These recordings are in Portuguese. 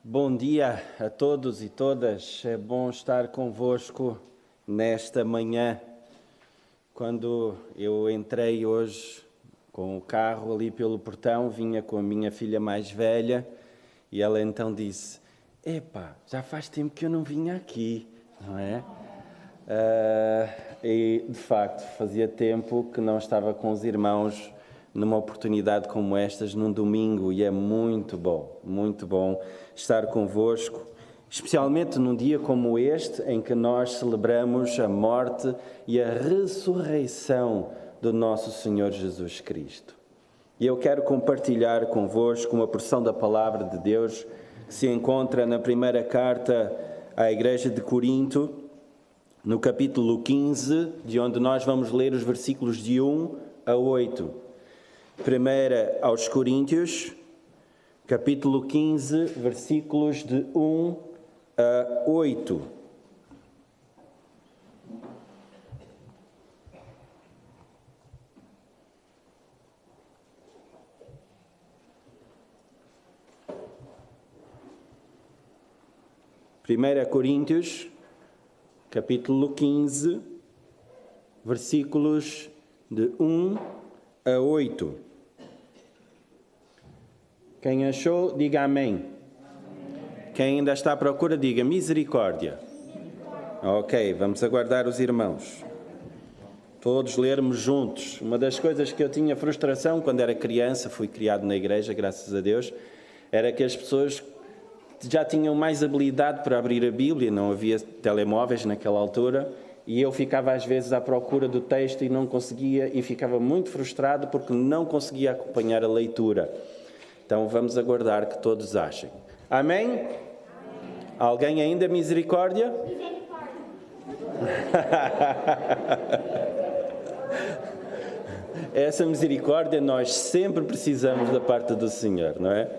Bom dia a todos e todas, é bom estar convosco nesta manhã. Quando eu entrei hoje com o carro ali pelo portão, vinha com a minha filha mais velha e ela então disse: "Epá, já faz tempo que eu não vinha aqui, não é?" E de facto fazia tempo que não estava com os irmãos numa oportunidade como estas, num domingo, e é muito bom estar convosco, especialmente num dia como este, em que nós celebramos a morte e a ressurreição do nosso Senhor Jesus Cristo. E eu quero compartilhar convosco uma porção da Palavra de Deus que se encontra na primeira carta à Igreja de Corinto, no capítulo 15, de onde nós vamos ler os versículos de 1 a 8. Primeira aos Coríntios, capítulo 15, versículos de 1 a 8. Primeira Coríntios, capítulo 15, versículos de 1 a 8. Quem achou, diga amém. Quem ainda está à procura, diga misericórdia. Ok, vamos aguardar os irmãos. Todos lermos juntos. Uma das coisas que eu tinha frustração quando era criança, fui criado na igreja, graças a Deus, era que as pessoas já tinham mais habilidade para abrir a Bíblia, não havia telemóveis naquela altura, e eu ficava às vezes à procura do texto e não conseguia, e ficava muito frustrado porque não conseguia acompanhar a leitura. Então vamos aguardar que todos achem. Amém? Amém. Alguém ainda misericórdia? Misericórdia. Essa misericórdia nós sempre precisamos da parte do Senhor, não é?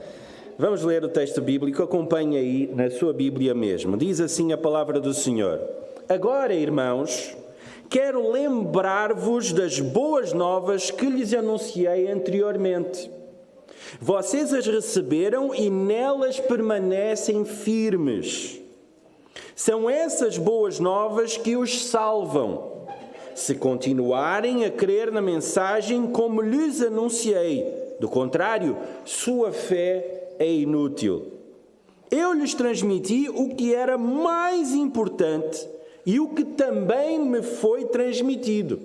Vamos ler o texto bíblico, acompanhe aí na sua Bíblia mesmo. Diz assim a palavra do Senhor: "Agora, irmãos, quero lembrar-vos das boas novas que lhes anunciei anteriormente. Vocês as receberam e nelas permanecem firmes. São essas boas novas que os salvam, se continuarem a crer na mensagem como lhes anunciei. Do contrário, sua fé é inútil. Eu lhes transmiti o que era mais importante e o que também me foi transmitido.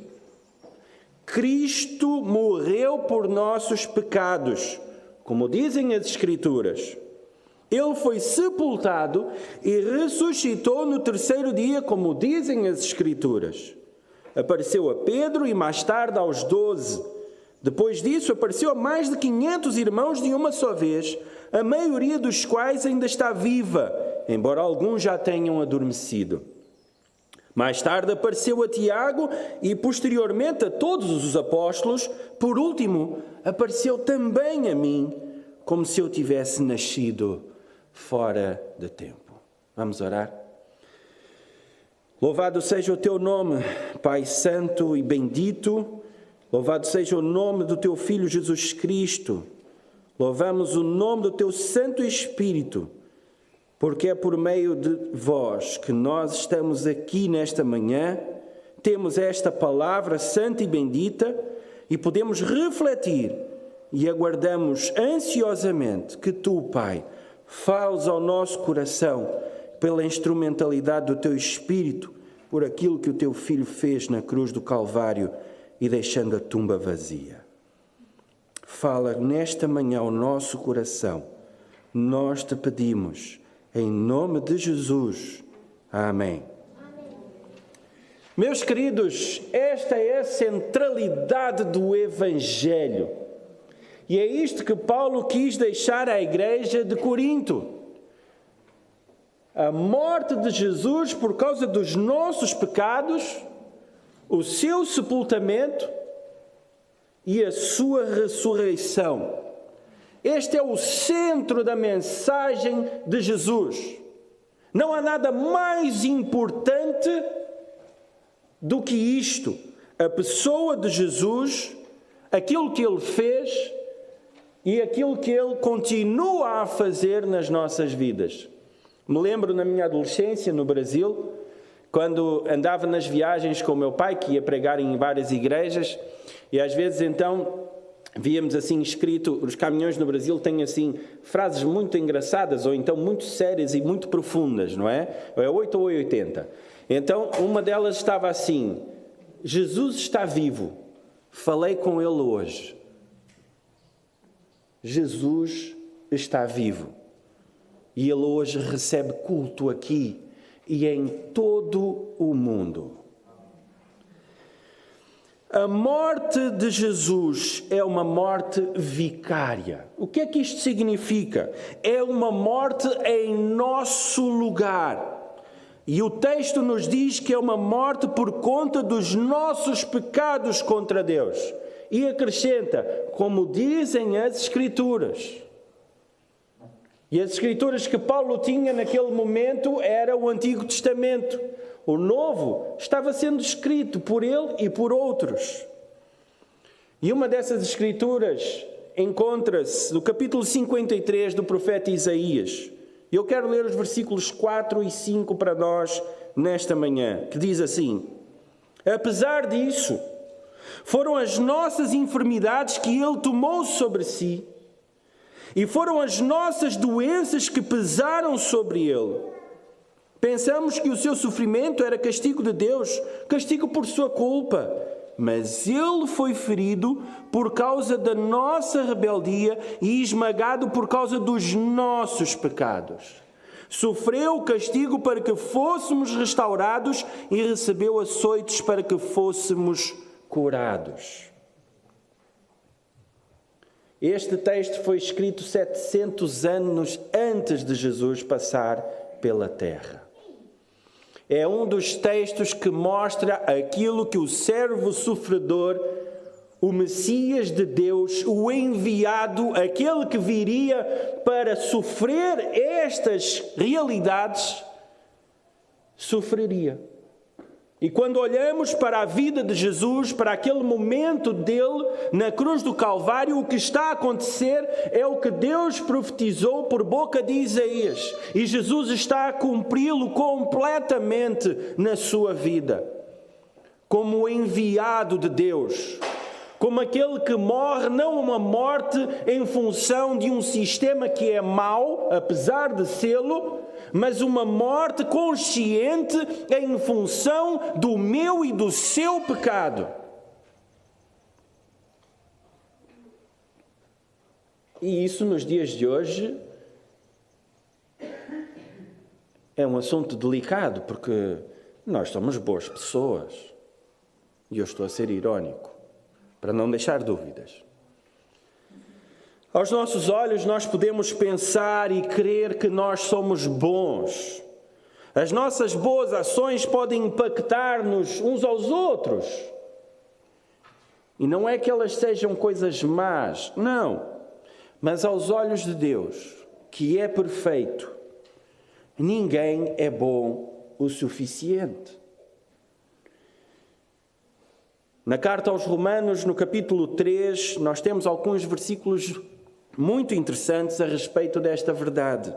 Cristo morreu por nossos pecados, como dizem as Escrituras. Ele foi sepultado e ressuscitou no terceiro dia, como dizem as Escrituras. Apareceu a Pedro e mais tarde aos 12. Depois disso, apareceu a mais de 500 irmãos de uma só vez, a maioria dos quais ainda está viva, embora alguns já tenham adormecido. Mais tarde apareceu a Tiago e posteriormente a todos os apóstolos. Por último, apareceu também a mim, como se eu tivesse nascido fora de tempo." Vamos orar? Louvado seja o teu nome, Pai Santo e bendito. Louvado seja o nome do teu Filho Jesus Cristo. Louvamos o nome do teu Santo Espírito, porque é por meio de vós que nós estamos aqui nesta manhã, temos esta palavra santa e bendita e podemos refletir e aguardamos ansiosamente que tu, Pai, fales ao nosso coração pela instrumentalidade do teu Espírito, por aquilo que o teu Filho fez na cruz do Calvário e deixando a tumba vazia. Fala nesta manhã ao nosso coração. Nós te pedimos, em nome de Jesus. Amém. Amém. Meus queridos, esta é a centralidade do Evangelho. E é isto que Paulo quis deixar à igreja de Corinto. A morte de Jesus por causa dos nossos pecados, o seu sepultamento e a sua ressurreição. Este é o centro da mensagem de Jesus. Não há nada mais importante do que isto. A pessoa de Jesus, aquilo que ele fez e aquilo que Ele continua a fazer nas nossas vidas. Me lembro na minha adolescência no Brasil, quando andava nas viagens com o meu pai, que ia pregar em várias igrejas, e às vezes então víamos assim escrito, os caminhões no Brasil têm assim frases muito engraçadas, ou então muito sérias e muito profundas, não é? Ou é 8 ou é 80. Então uma delas estava assim: Jesus está vivo, falei com Ele hoje. Jesus está vivo. E Ele hoje recebe culto aqui e em todo o mundo. A morte de Jesus é uma morte vicária. O que é que isto significa? É uma morte em nosso lugar. E o texto nos diz que é uma morte por conta dos nossos pecados contra Deus. E acrescenta, como dizem as Escrituras. E as Escrituras que Paulo tinha naquele momento era o Antigo Testamento. O Novo estava sendo escrito por ele e por outros. E uma dessas Escrituras encontra-se no capítulo 53 do profeta Isaías. Eu quero ler os versículos 4 e 5 para nós nesta manhã, que diz assim: apesar disso, foram as nossas enfermidades que Ele tomou sobre si, e foram as nossas doenças que pesaram sobre Ele. Pensamos que o seu sofrimento era castigo de Deus, castigo por sua culpa. Mas Ele foi ferido por causa da nossa rebeldia e esmagado por causa dos nossos pecados. Sofreu o castigo para que fôssemos restaurados e recebeu açoites para que fôssemos curados. Este texto foi escrito 700 anos antes de Jesus passar pela terra. É um dos textos que mostra aquilo que o servo sofredor, o Messias de Deus, o enviado, aquele que viria para sofrer estas realidades, sofreria. E quando olhamos para a vida de Jesus, para aquele momento dele na cruz do Calvário, o que está a acontecer é o que Deus profetizou por boca de Isaías. E Jesus está a cumpri-lo completamente na sua vida. Como o enviado de Deus. Como aquele que morre, não uma morte em função de um sistema que é mau, apesar de sê-lo, mas uma morte consciente em função do meu e do seu pecado. E isso nos dias de hoje é um assunto delicado, porque nós somos boas pessoas. E eu estou a ser irónico, para não deixar dúvidas. Aos nossos olhos, nós podemos pensar e crer que nós somos bons. As nossas boas ações podem impactar-nos uns aos outros. E não é que elas sejam coisas más, não. Mas aos olhos de Deus, que é perfeito, ninguém é bom o suficiente. Na carta aos Romanos, no capítulo 3, nós temos alguns versículos muito interessantes a respeito desta verdade.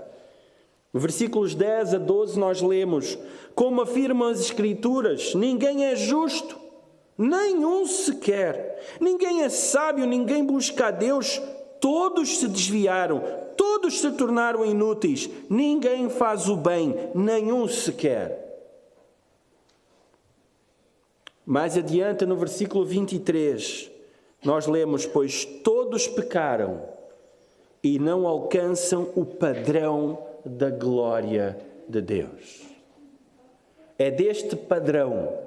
No versículos 10 a 12 nós lemos: como afirmam as Escrituras, ninguém é justo, nenhum sequer. Ninguém é sábio, ninguém busca a Deus. Todos se desviaram, todos se tornaram inúteis. Ninguém faz o bem, nenhum sequer. Mais adiante, no versículo 23, nós lemos: pois todos pecaram e não alcançam o padrão da glória de Deus. É deste padrão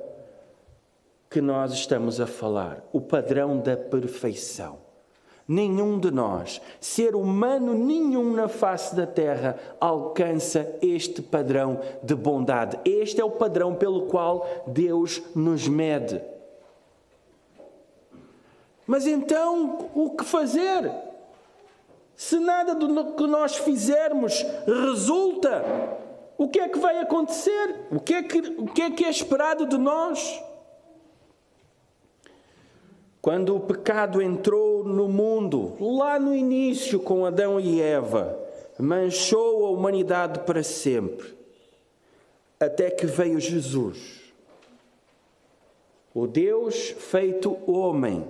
que nós estamos a falar, o padrão da perfeição. Nenhum de nós, ser humano nenhum na face da terra, alcança este padrão de bondade. Este é o padrão pelo qual Deus nos mede. Mas então, o que fazer? Se nada do que nós fizermos resulta, o que é que vai acontecer? O que é que é esperado de nós? Quando o pecado entrou no mundo, lá no início com Adão e Eva, manchou a humanidade para sempre, até que veio Jesus, o Deus feito homem,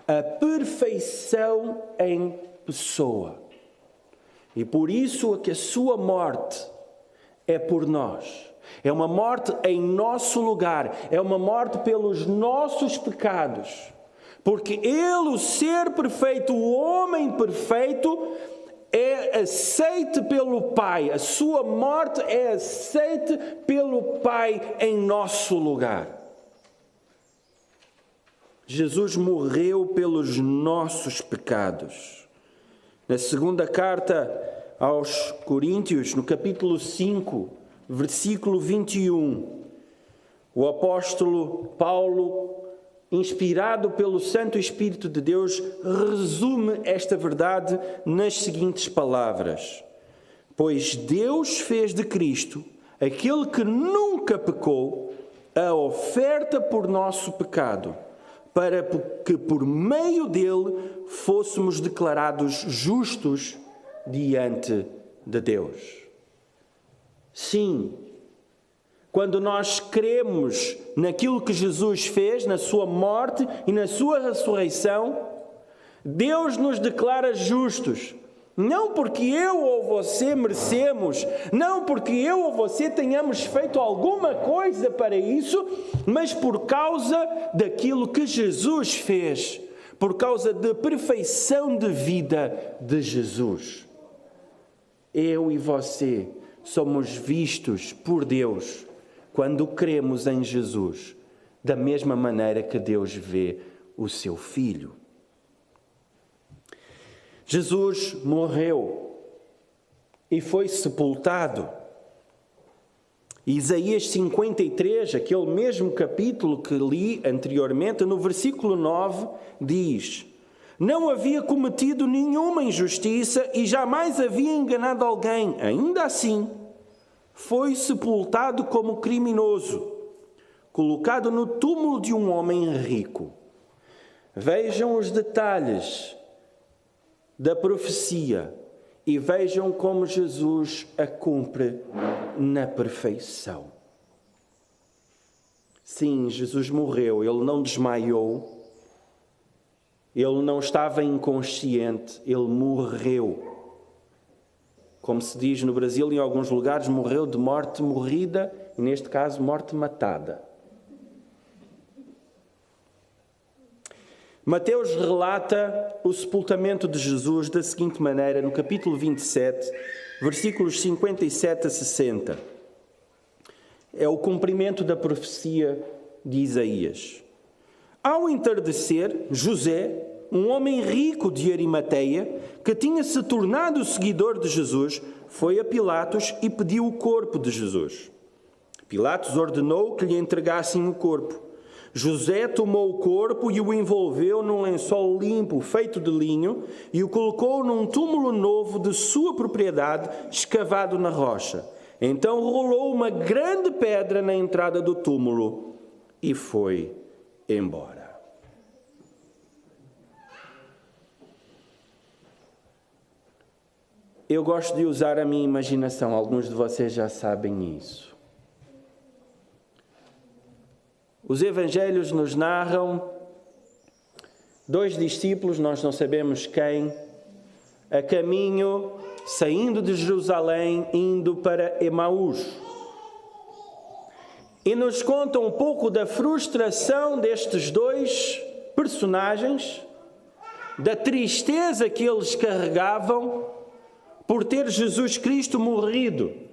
a perfeição em pessoa. E por isso que a sua morte é por nós. É uma morte em nosso lugar. É uma morte pelos nossos pecados. Porque Ele, o ser perfeito, o homem perfeito, é aceite pelo Pai. A sua morte é aceite pelo Pai em nosso lugar. Jesus morreu pelos nossos pecados. Na segunda carta aos Coríntios, no capítulo 5, versículo 21, o apóstolo Paulo, inspirado pelo Santo Espírito de Deus, resume esta verdade nas seguintes palavras: pois Deus fez de Cristo, aquele que nunca pecou, a oferta por nosso pecado, para que por meio dele fôssemos declarados justos diante de Deus. Sim, quando nós cremos naquilo que Jesus fez, na sua morte e na sua ressurreição, Deus nos declara justos. Não porque eu ou você merecemos, não porque eu ou você tenhamos feito alguma coisa para isso, mas por causa daquilo que Jesus fez, por causa da perfeição de vida de Jesus. Eu e você somos vistos por Deus quando cremos em Jesus, da mesma maneira que Deus vê o seu Filho. Jesus morreu e foi sepultado. Isaías 53, aquele mesmo capítulo que li anteriormente, no versículo 9, diz: não havia cometido nenhuma injustiça e jamais havia enganado alguém. Ainda assim, foi sepultado como criminoso, colocado no túmulo de um homem rico. Vejam os detalhes da profecia e vejam como Jesus a cumpre na perfeição. Sim, Jesus morreu, Ele não desmaiou, Ele não estava inconsciente, Ele morreu. Como se diz no Brasil, em alguns lugares, morreu de morte morrida, e neste caso, morte matada. Mateus relata o sepultamento de Jesus da seguinte maneira, no capítulo 27, versículos 57 a 60. É o cumprimento da profecia de Isaías. Ao entardecer, José, um homem rico de Arimateia, que tinha se tornado seguidor de Jesus, foi a Pilatos e pediu o corpo de Jesus. Pilatos ordenou que lhe entregassem o corpo. José tomou o corpo e o envolveu num lençol limpo, feito de linho, e o colocou num túmulo novo de sua propriedade, escavado na rocha. Então rolou uma grande pedra na entrada do túmulo e foi embora. Eu gosto de usar a minha imaginação, alguns de vocês já sabem isso. Os evangelhos nos narram dois discípulos, nós não sabemos quem, a caminho, saindo de Jerusalém, indo para Emaús. E nos contam um pouco da frustração destes dois personagens, da tristeza que eles carregavam por ter Jesus Cristo morrido.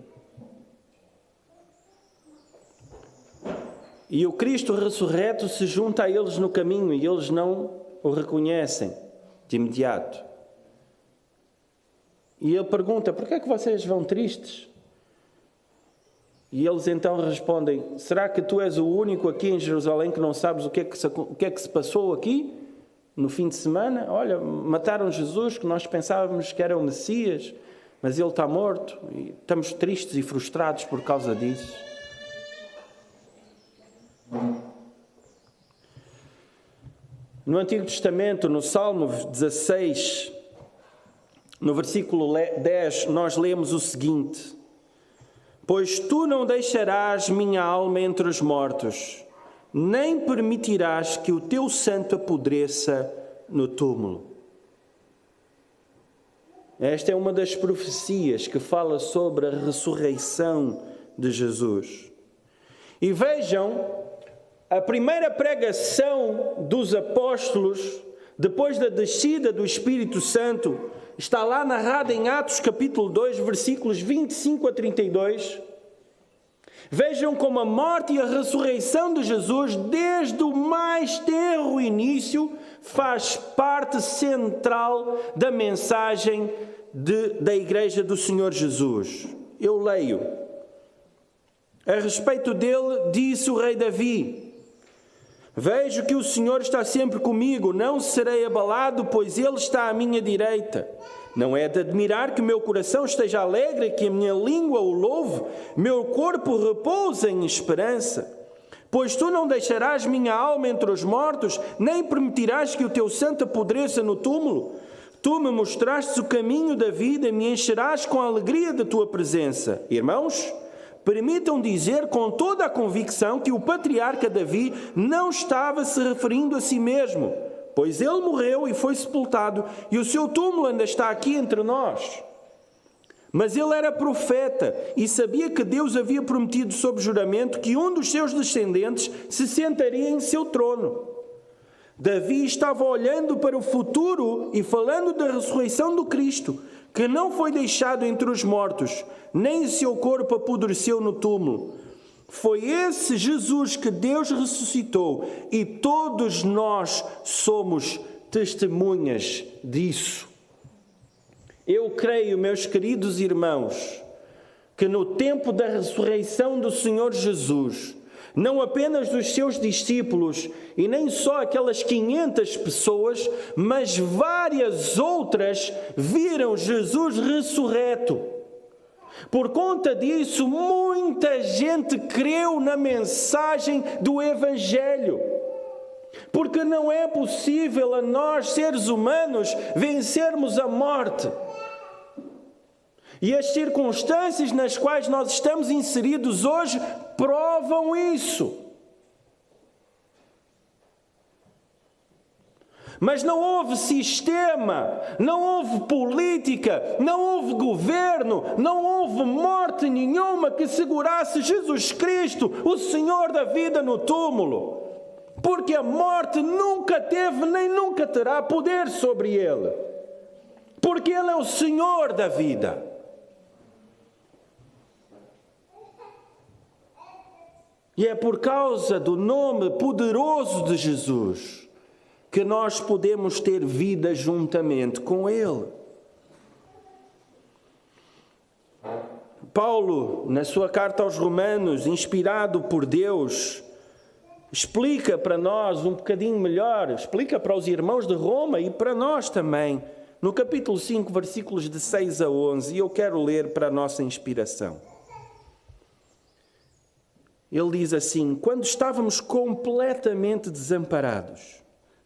E o Cristo ressurreto se junta a eles no caminho e eles não o reconhecem de imediato. E ele pergunta: por que é que vocês vão tristes? E eles então respondem: será que tu és o único aqui em Jerusalém que não sabes o que é que se passou aqui no fim de semana? Olha, mataram Jesus, que nós pensávamos que era o Messias, mas ele está morto e estamos tristes e frustrados por causa disso. No Antigo Testamento, no Salmo 16, no versículo 10, nós lemos o seguinte: pois tu não deixarás minha alma entre os mortos, nem permitirás que o teu santo apodreça no túmulo. Esta é uma das profecias que fala sobre a ressurreição de Jesus. E vejam, a primeira pregação dos apóstolos, depois da descida do Espírito Santo, está lá narrada em Atos capítulo 2, versículos 25 a 32. Vejam como a morte e a ressurreição de Jesus, desde o mais tenro início, faz parte central da mensagem da Igreja do Senhor Jesus. Eu leio. A respeito dele, disse o rei Davi: vejo que o Senhor está sempre comigo, não serei abalado, pois Ele está à minha direita. Não é de admirar que o meu coração esteja alegre, que a minha língua o louve, meu corpo repousa em esperança. Pois tu não deixarás minha alma entre os mortos, nem permitirás que o teu santo apodreça no túmulo. Tu me mostraste o caminho da vida, me encherás com a alegria da tua presença. Irmãos, permitam dizer com toda a convicção que o patriarca Davi não estava se referindo a si mesmo, pois ele morreu e foi sepultado, e o seu túmulo ainda está aqui entre nós. Mas ele era profeta e sabia que Deus havia prometido sob juramento que um dos seus descendentes se sentaria em seu trono. Davi estava olhando para o futuro e falando da ressurreição do Cristo, que não foi deixado entre os mortos, nem seu corpo apodreceu no túmulo. Foi esse Jesus que Deus ressuscitou e todos nós somos testemunhas disso. Eu creio, meus queridos irmãos, que no tempo da ressurreição do Senhor Jesus, não apenas dos seus discípulos, e nem só aquelas 500 pessoas, mas várias outras viram Jesus ressurreto. Por conta disso, muita gente creu na mensagem do Evangelho. Porque não é possível a nós, seres humanos, vencermos a morte. E as circunstâncias nas quais nós estamos inseridos hoje provam isso. Mas não houve sistema, não houve política, não houve governo, não houve morte nenhuma que segurasse Jesus Cristo, o Senhor da vida, no túmulo. Porque a morte nunca teve nem nunca terá poder sobre ele. Porque ele é o Senhor da vida. E é por causa do nome poderoso de Jesus que nós podemos ter vida juntamente com Ele. Paulo, na sua carta aos Romanos, inspirado por Deus, explica para nós um bocadinho melhor, explica para os irmãos de Roma e para nós também, no capítulo 5, versículos de 6 a 11, e eu quero ler para a nossa inspiração. Ele diz assim: quando estávamos completamente desamparados,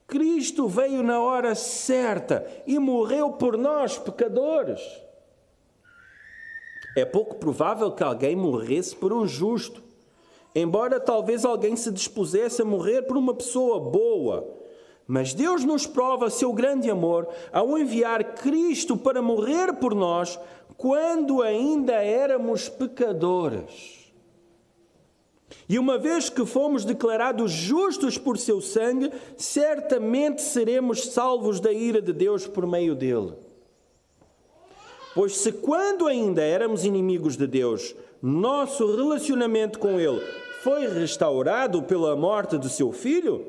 Cristo veio na hora certa e morreu por nós, pecadores. É pouco provável que alguém morresse por um justo, embora talvez alguém se dispusesse a morrer por uma pessoa boa. Mas Deus nos prova seu grande amor ao enviar Cristo para morrer por nós quando ainda éramos pecadores. E uma vez que fomos declarados justos por seu sangue, certamente seremos salvos da ira de Deus por meio dele. Pois se quando ainda éramos inimigos de Deus, nosso relacionamento com ele foi restaurado pela morte do seu Filho,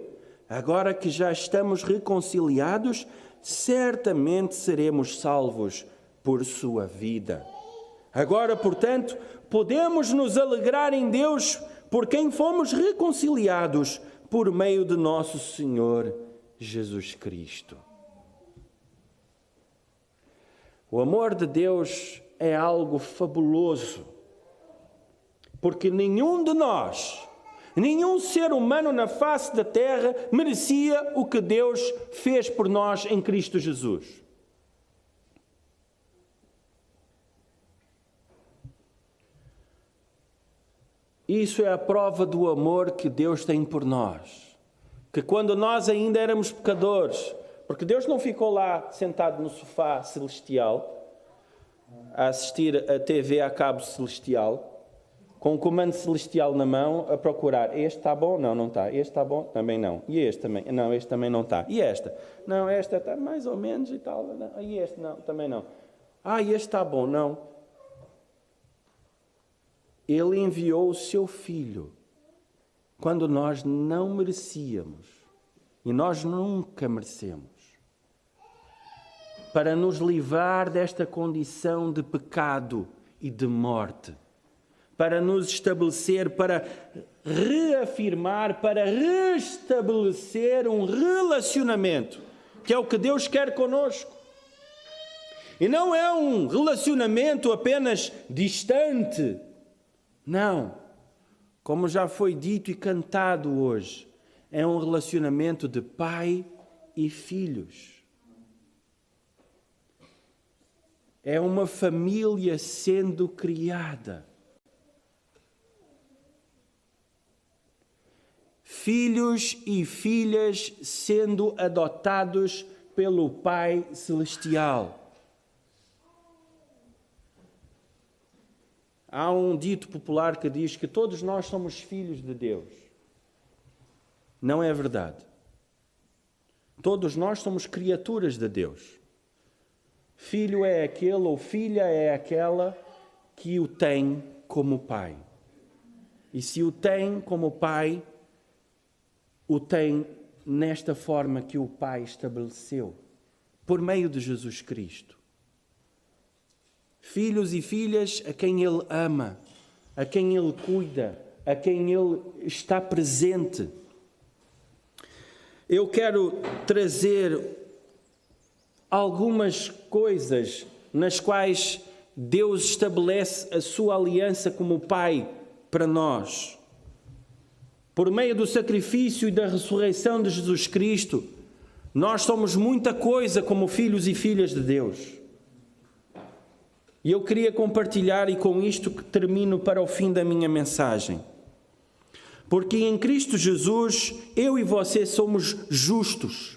agora que já estamos reconciliados, certamente seremos salvos por sua vida. Agora, portanto, podemos nos alegrar em Deus por quem fomos reconciliados por meio de nosso Senhor Jesus Cristo. O amor de Deus é algo fabuloso, porque nenhum de nós, Nenhum ser humano na face da terra merecia o que Deus fez por nós em Cristo Jesus. Isso é a prova do amor que Deus tem por nós. Que quando nós ainda éramos pecadores, porque Deus não ficou lá sentado no sofá celestial, a assistir a TV a cabo celestial, com o comando celestial na mão, a procurar, este está bom? Não, não está. Este está bom? Também não. E este também? Não, este também não está. E esta? Não, esta está mais ou menos e tal. Não. E este? Não, também não. Este está bom? Não. Ele enviou o seu Filho quando nós não merecíamos. E nós nunca merecemos. Para nos livrar desta condição de pecado e de morte. Para nos estabelecer, para reafirmar, para restabelecer um relacionamento, que é o que Deus quer conosco. E não é um relacionamento apenas distante. Não. Como já foi dito e cantado hoje, é um relacionamento de pai e filhos. É uma família sendo criada. Filhos e filhas sendo adotados pelo Pai Celestial. Há um dito popular que diz que todos nós somos filhos de Deus. Não é verdade. Todos nós somos criaturas de Deus. Filho é aquele ou filha é aquela que o tem como pai. E se o tem como pai, o tem nesta forma que o Pai estabeleceu, por meio de Jesus Cristo. Filhos e filhas a quem Ele ama, a quem Ele cuida, a quem Ele está presente. Eu quero trazer algumas coisas nas quais Deus estabelece a sua aliança como Pai para nós. Por meio do sacrifício e da ressurreição de Jesus Cristo, nós somos muita coisa como filhos e filhas de Deus. E eu queria compartilhar, e com isto que termino para o fim da minha mensagem. Porque em Cristo Jesus, eu e você somos justos.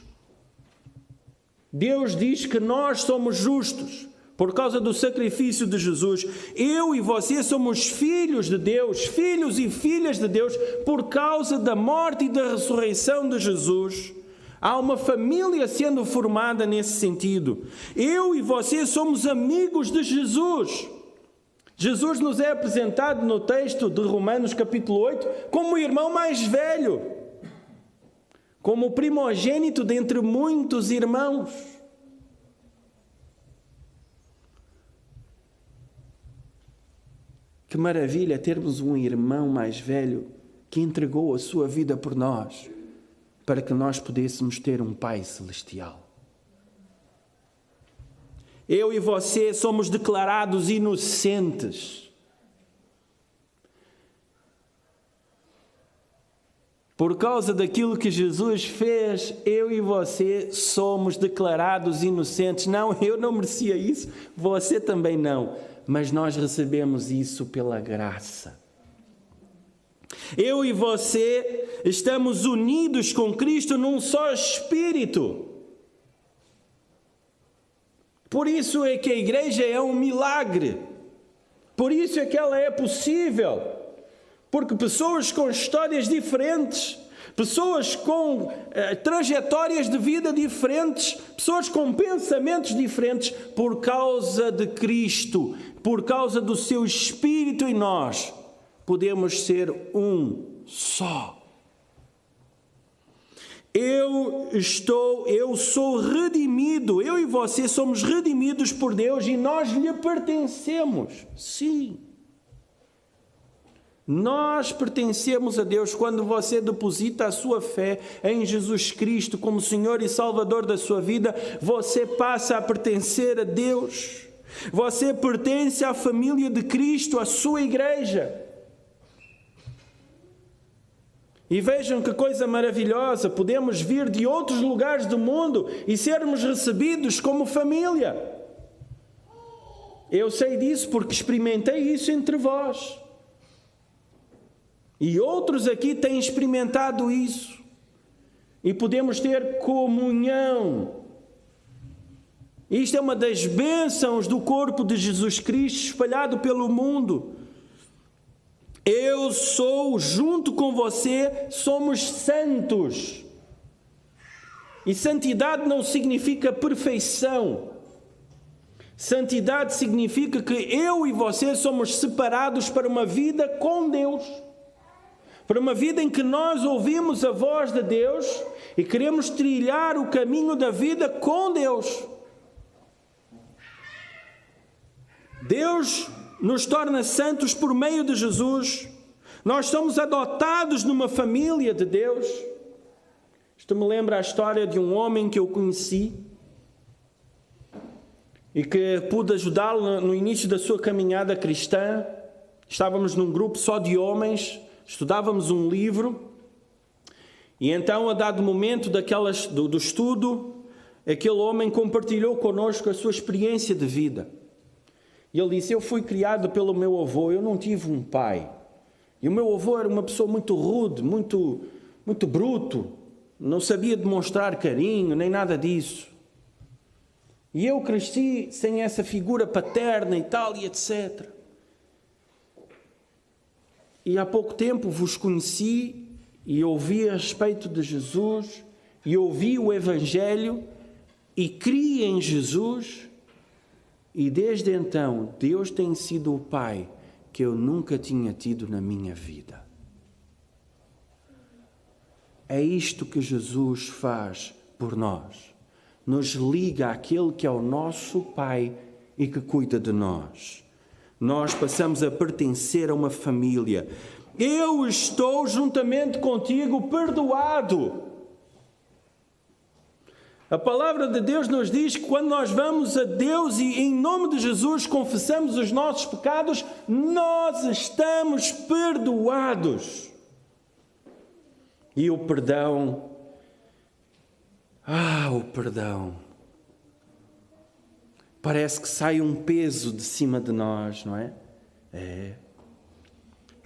Deus diz que nós somos justos. Por causa do sacrifício de Jesus, eu e você somos filhos de Deus, filhos e filhas de Deus, por causa da morte e da ressurreição de Jesus. Há uma família sendo formada nesse sentido. Eu e você somos amigos de Jesus. Jesus nos é apresentado no texto de Romanos capítulo 8 como o irmão mais velho, como o primogênito dentre muitos irmãos. Que maravilha termos um irmão mais velho que entregou a sua vida por nós, para que nós pudéssemos ter um Pai Celestial. Eu e você somos declarados inocentes. Por causa daquilo que Jesus fez, eu e você somos declarados inocentes. Não, eu não merecia isso, você também não. Mas nós recebemos isso pela graça. Eu e você estamos unidos com Cristo num só Espírito. Por isso é que a igreja é um milagre. Por isso é que ela é possível. Porque pessoas com histórias diferentes, pessoas com trajetórias de vida diferentes, pessoas com pensamentos diferentes, por causa de Cristo, por causa do seu Espírito em nós, podemos ser um só. Eu sou redimido, eu e você somos redimidos por Deus e nós lhe pertencemos. Sim. Nós pertencemos a Deus quando você deposita a sua fé em Jesus Cristo como Senhor e Salvador da sua vida. Você passa a pertencer a Deus. Você pertence à família de Cristo, à sua igreja. E vejam que coisa maravilhosa, podemos vir de outros lugares do mundo e sermos recebidos como família. Eu sei disso porque experimentei isso entre vós. E outros aqui têm experimentado isso. E podemos ter comunhão. Isto é uma das bênçãos do corpo de Jesus Cristo espalhado pelo mundo. Eu sou, junto com você, somos santos. E santidade não significa perfeição. Santidade significa que eu e você somos separados para uma vida com Deus. Para uma vida em que nós ouvimos a voz de Deus e queremos trilhar o caminho da vida com Deus. Deus nos torna santos por meio de Jesus. Nós somos adotados numa família de Deus. Isto me lembra a história de um homem que eu conheci e que pude ajudá-lo no início da sua caminhada cristã. Estávamos num grupo só de homens, estudávamos um livro e então, a dado momento do estudo, aquele homem compartilhou connosco a sua experiência de vida. E ele disse: eu fui criado pelo meu avô, eu não tive um pai. E o meu avô era uma pessoa muito rude, muito bruto, não sabia demonstrar carinho, nem nada disso. E eu cresci sem essa figura paterna e tal, e etc. E há pouco tempo vos conheci e ouvi a respeito de Jesus, e ouvi o Evangelho, e criei em Jesus. E desde então, Deus tem sido o Pai que eu nunca tinha tido na minha vida. É isto que Jesus faz por nós. Nos liga àquele que é o nosso Pai e que cuida de nós. Nós passamos a pertencer a uma família. Eu estou juntamente contigo perdoado. A palavra de Deus nos diz que quando nós vamos a Deus e em nome de Jesus confessamos os nossos pecados, nós estamos perdoados. E o perdão, o perdão. Parece que sai um peso de cima de nós, não é?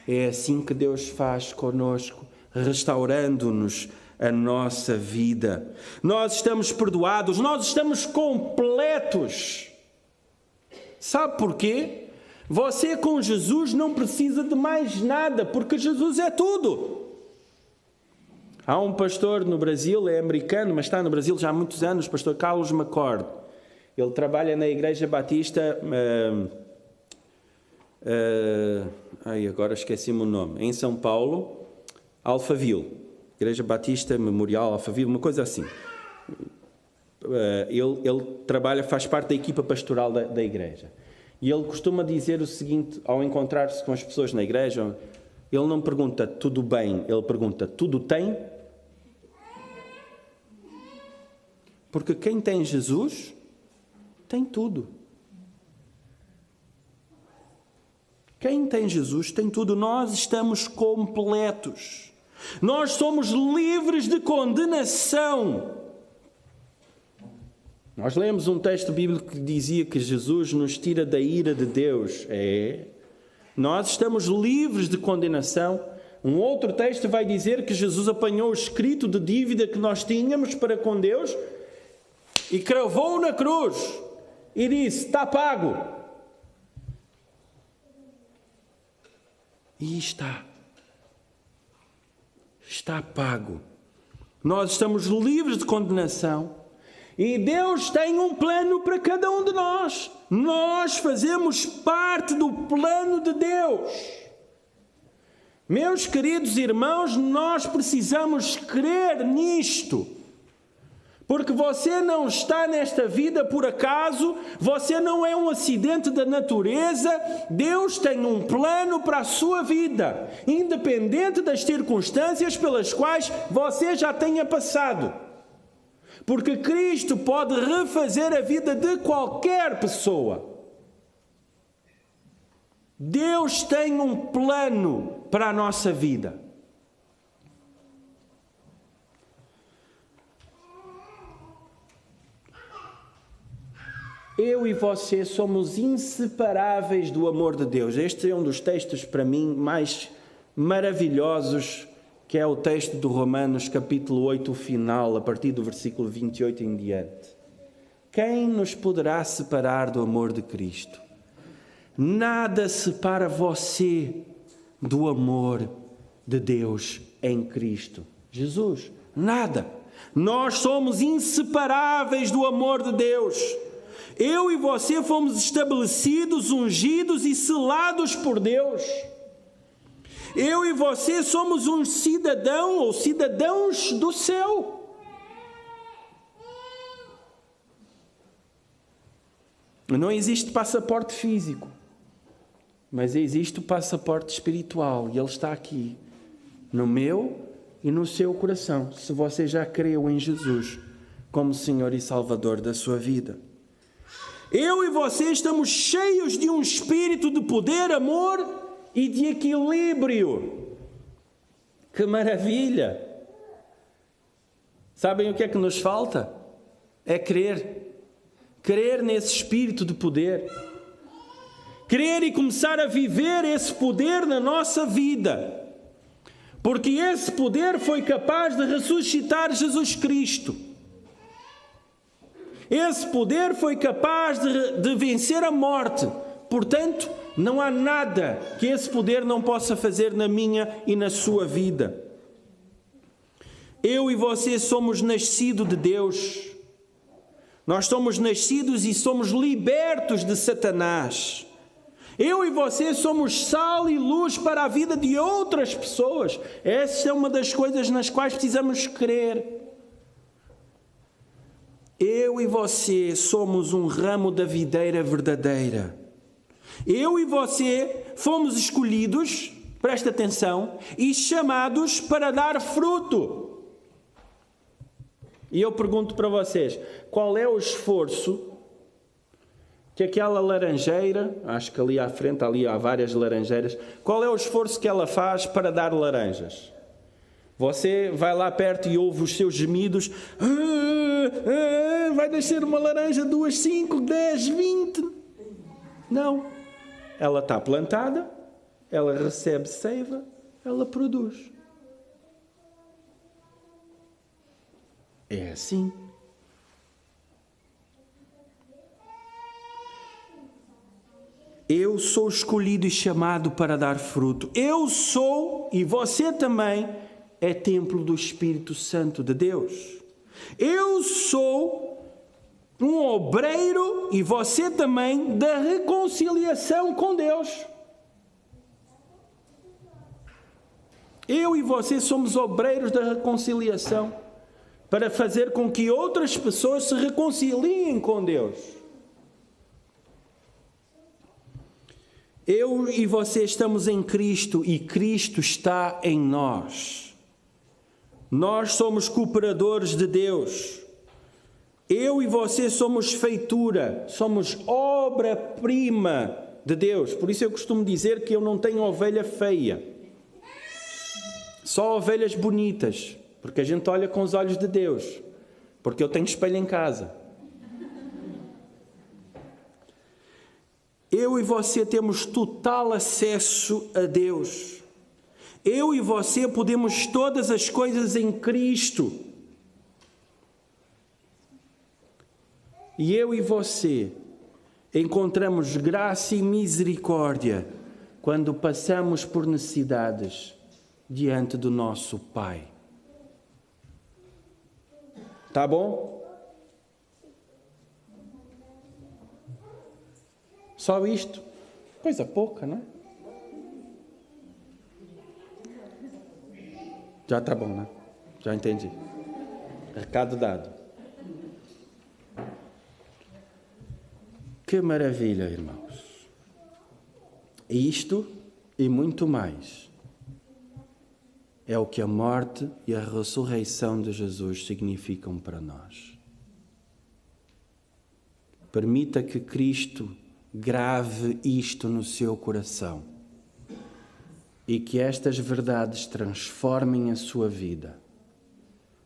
É assim que Deus faz conosco, restaurando-nos a nossa vida. Nós estamos perdoados, nós estamos completos. Sabe porquê? Você com Jesus não precisa de mais nada, porque Jesus é tudo. Há um pastor no Brasil, é americano, mas está no Brasil já há muitos anos, o pastor Carlos McCord. Ele trabalha na Igreja Batista, agora esqueci-me o nome, em São Paulo, Alphaville. Igreja Batista Memorial Alphaville, uma coisa assim. Ele trabalha, faz parte da equipa pastoral da igreja. E ele costuma dizer o seguinte, ao encontrar-se com as pessoas na igreja, ele não pergunta tudo bem, ele pergunta tudo tem? Porque quem tem Jesus, tem tudo. Quem tem Jesus, tem tudo. Nós estamos completos. Nós somos livres de condenação. Nós lemos um texto bíblico que dizia que Jesus nos tira da ira de Deus. Nós estamos livres de condenação. Um outro texto vai dizer que Jesus apanhou o escrito de dívida que nós tínhamos para com Deus e cravou-o na cruz e disse: está pago. E está pago. Nós estamos livres de condenação. E Deus tem um plano para cada um de nós. Nós fazemos parte do plano de Deus. Meus queridos irmãos, nós precisamos crer nisto. Porque você não está nesta vida por acaso, você não é um acidente da natureza. Deus tem um plano para a sua vida, independente das circunstâncias pelas quais você já tenha passado. Porque Cristo pode refazer a vida de qualquer pessoa. Deus tem um plano para a nossa vida. Eu e você somos inseparáveis do amor de Deus. Este é um dos textos, para mim, mais maravilhosos, que é o texto de Romanos, capítulo 8, o final, a partir do versículo 28 em diante. Quem nos poderá separar do amor de Cristo? Nada separa você do amor de Deus em Cristo Jesus. Nada. Nós somos inseparáveis do amor de Deus. Eu e você fomos estabelecidos, ungidos e selados por Deus. Eu e você somos um cidadão ou cidadãos do céu. Não existe passaporte físico, mas existe o passaporte espiritual e ele está aqui, no meu e no seu coração, se você já creu em Jesus como Senhor e Salvador da sua vida. Eu e você estamos cheios de um espírito de poder, amor e de equilíbrio. Que maravilha! Sabem o que é que nos falta? É crer. Crer nesse espírito de poder. Crer e começar a viver esse poder na nossa vida. Porque esse poder foi capaz de ressuscitar Jesus Cristo. Esse poder foi capaz de vencer a morte. Portanto, não há nada que esse poder não possa fazer na minha e na sua vida. Eu e você somos nascidos de Deus. Nós somos nascidos e somos libertos de Satanás. Eu e você somos sal e luz para a vida de outras pessoas. Essa é uma das coisas nas quais precisamos crer. Eu e você somos um ramo da videira verdadeira. Eu e você fomos escolhidos, presta atenção, e chamados para dar fruto. E eu pergunto para vocês, qual é o esforço que aquela laranjeira, acho que ali à frente, ali há várias laranjeiras, qual é o esforço que ela faz para dar laranjas? Você vai lá perto e ouve os seus gemidos, vai nascer uma laranja, 2, 5, 10, 20. Não. Ela está plantada, ela recebe seiva, ela produz. É assim. Eu sou escolhido e chamado para dar fruto. Eu sou, e você também, é templo do Espírito Santo de Deus. Eu sou um obreiro, e você também, da reconciliação com Deus. Eu e você somos obreiros da reconciliação, para fazer com que outras pessoas se reconciliem com Deus. Eu e você estamos em Cristo e Cristo está em nós. Nós somos cooperadores de Deus. Eu e você somos feitura, somos obra-prima de Deus. Por isso eu costumo dizer que eu não tenho ovelha feia. Só ovelhas bonitas, porque a gente olha com os olhos de Deus. Porque eu tenho espelho em casa. Eu e você temos total acesso a Deus. Eu e você podemos todas as coisas em Cristo. E eu e você encontramos graça e misericórdia quando passamos por necessidades diante do nosso Pai. Tá bom? Só isto? Coisa pouca, não é? Já está bom, né? Já entendi. Recado dado. Que maravilha, irmãos. Isto e muito mais é o que a morte e a ressurreição de Jesus significam para nós. Permita que Cristo grave isto no seu coração e que estas verdades transformem a sua vida,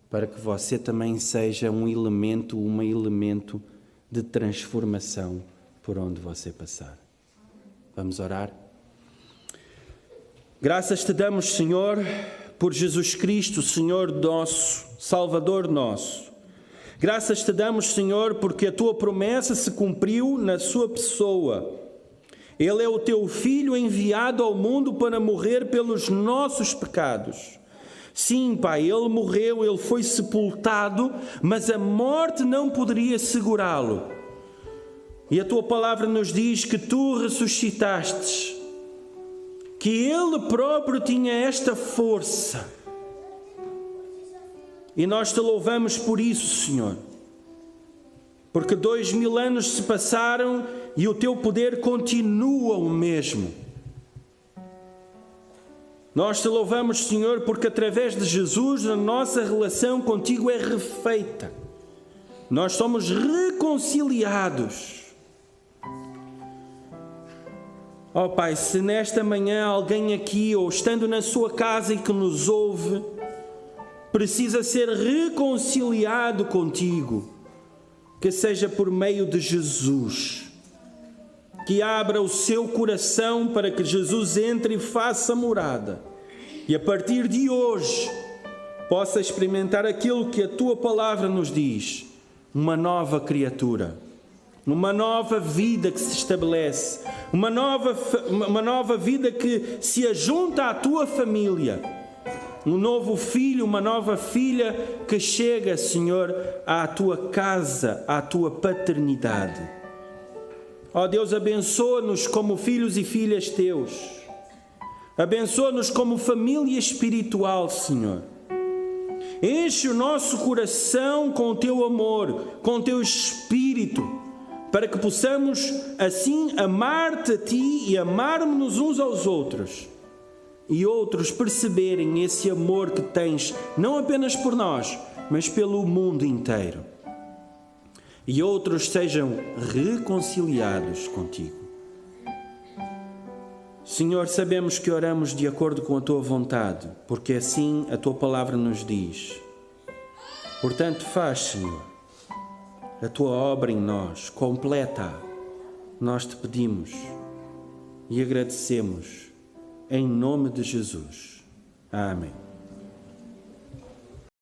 para que você também seja um elemento de transformação por onde você passar. Vamos orar? Graças te damos, Senhor, por Jesus Cristo, Senhor nosso, Salvador nosso. Graças te damos, Senhor, porque a tua promessa se cumpriu na sua pessoa. Ele é o teu Filho enviado ao mundo para morrer pelos nossos pecados. Sim, Pai, ele morreu, ele foi sepultado, mas a morte não poderia segurá-lo. E a tua palavra nos diz que tu ressuscitaste, que ele próprio tinha esta força. E nós te louvamos por isso, Senhor. Porque 2000 anos se passaram e o teu poder continua o mesmo. Nós te louvamos, Senhor, porque através de Jesus a nossa relação contigo é refeita. Nós somos reconciliados. Ó Pai, se nesta manhã alguém aqui ou estando na sua casa e que nos ouve, precisa ser reconciliado contigo, que seja por meio de Jesus, que abra o seu coração para que Jesus entre e faça morada, e a partir de hoje possa experimentar aquilo que a tua palavra nos diz, uma nova criatura, uma nova vida que se estabelece, uma nova vida que se ajunta à tua família, um novo filho, uma nova filha que chega, Senhor, à tua casa, à tua paternidade. Ó Deus, abençoa-nos como filhos e filhas teus. Abençoa-nos como família espiritual, Senhor. Enche o nosso coração com o teu amor, com o teu espírito, para que possamos assim amar-te a ti e amarmos-nos uns aos outros. E outros perceberem esse amor que tens, não apenas por nós, mas pelo mundo inteiro. E outros sejam reconciliados contigo. Senhor, sabemos que oramos de acordo com a tua vontade, porque assim a tua palavra nos diz. Portanto, faz, Senhor, a tua obra em nós, completa-a. Nós te pedimos e agradecemos. Em nome de Jesus. Amém.